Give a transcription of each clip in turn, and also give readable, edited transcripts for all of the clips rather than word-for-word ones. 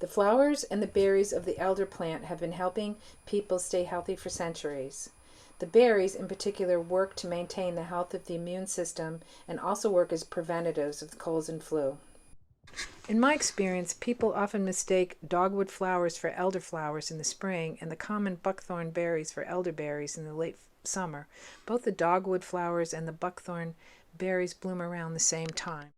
The flowers and the berries of the elder plant have been helping people stay healthy for centuries. The berries, in particular, work to maintain the health of the immune system and also work as preventatives of colds and flu. In my experience, people often mistake dogwood flowers for elderflowers in the spring and the common buckthorn berries for elderberries in the late summer. Both the dogwood flowers and the buckthorn berries bloom around the same time.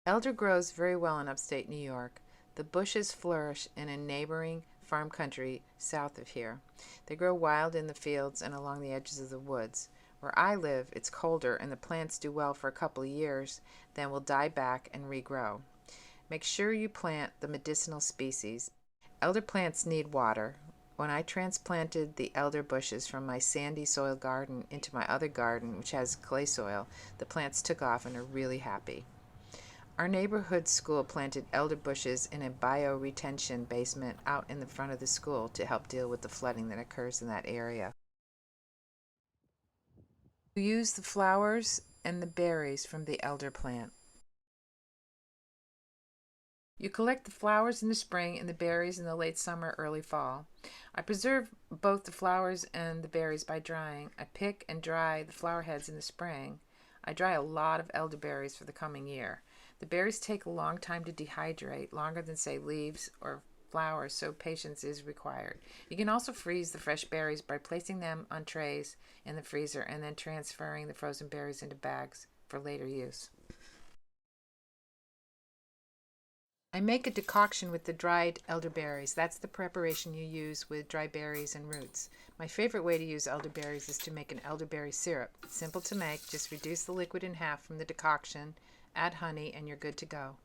Elder grows very well in upstate New York. The bushes flourish in a neighboring farm country south of here. They grow wild in the fields and along the edges of the woods. Where I live, it's colder and the plants do well for a couple of years, then will die back and regrow. Make sure you plant the medicinal species. Elder plants need water. When I transplanted the elder bushes from my sandy soil garden into my other garden, which has clay soil, the plants took off and are really happy. Our neighborhood school planted elder bushes in a bioretention basement out in the front of the school to help deal with the flooding that occurs in that area. We use the flowers and the berries from the elder plant. You collect the flowers in the spring and the berries in the late summer, early fall. I preserve both the flowers and the berries by drying. I pick and dry the flower heads in the spring. I dry a lot of elderberries for the coming year. The berries take a long time to dehydrate, longer than, say, leaves or flowers, so patience is required. You can also freeze the fresh berries by placing them on trays in the freezer and then transferring the frozen berries into bags for later use. I make a decoction with the dried elderberries. That's the preparation you use with dry berries and roots. My favorite way to use elderberries is to make an elderberry syrup. It's simple to make. Just reduce the liquid in half from the decoction, add honey, and you're good to go.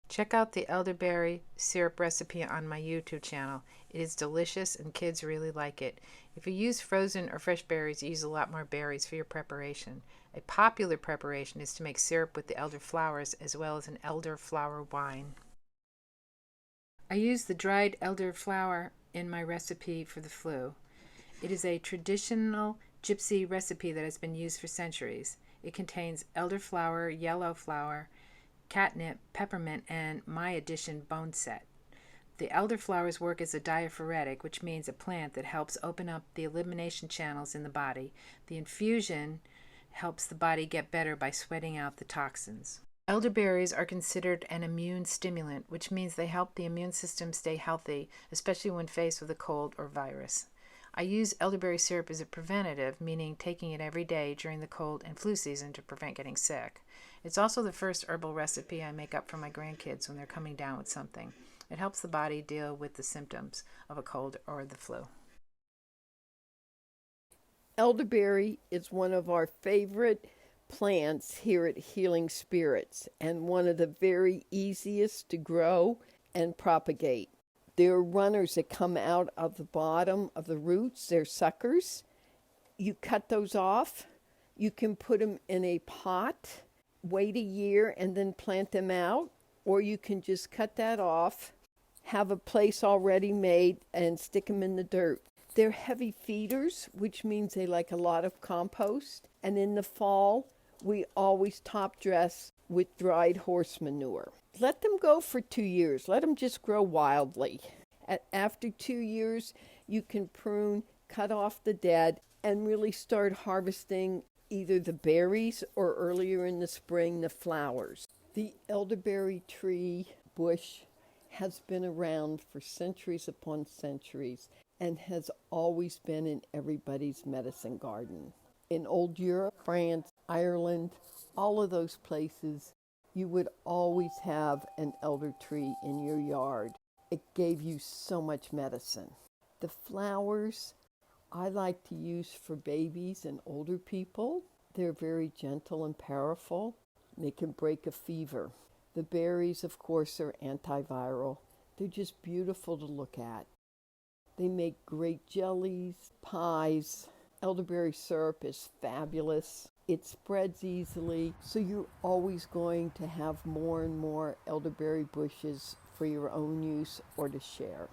Check out the elderberry syrup recipe on my YouTube channel. It is delicious and kids really like it. If you use frozen or fresh berries, you use a lot more berries for your preparation. A popular preparation is to make syrup with the elder flowers as well as an elder flower wine. I use the dried elder flower in my recipe for the flu. It is a traditional gypsy recipe that has been used for centuries. It contains elderflower, yellow flower, catnip, peppermint, and my addition boneset. The elderflowers work as a diaphoretic, which means a plant that helps open up the elimination channels in the body. The infusion helps the body get better by sweating out the toxins. Elderberries are considered an immune stimulant, which means they help the immune system stay healthy, especially when faced with a cold or virus. I use elderberry syrup as a preventative, meaning taking it every day during the cold and flu season to prevent getting sick. It's also the first herbal recipe I make up for my grandkids when they're coming down with something. It helps the body deal with the symptoms of a cold or the flu. Elderberry is one of our favorite plants here at Healing Spirits and one of the very easiest to grow and propagate. There are runners that come out of the bottom of the roots. They're suckers. You cut those off. You can put them in a pot, wait a year, and then plant them out. Or you can just cut that off, have a place already made, and stick them in the dirt. They're heavy feeders, which means they like a lot of compost. And in the fall, we always top dress with dried horse manure. Let them go for 2 years. Let them just grow wildly. After 2 years, you can prune, cut off the dead, and really start harvesting either the berries or earlier in the spring, the flowers. The elderberry tree bush has been around for centuries upon centuries and has always been in everybody's medicine garden. In old Europe, France, Ireland, all of those places, you would always have an elder tree in your yard. It gave you so much medicine. The flowers I like to use for babies and older people. They're very gentle and powerful. They can break a fever. The berries, of course, are antiviral. They're just beautiful to look at. They make great jellies, pies. Elderberry syrup is fabulous. It spreads easily, so you're always going to have more and more elderberry bushes for your own use or to share.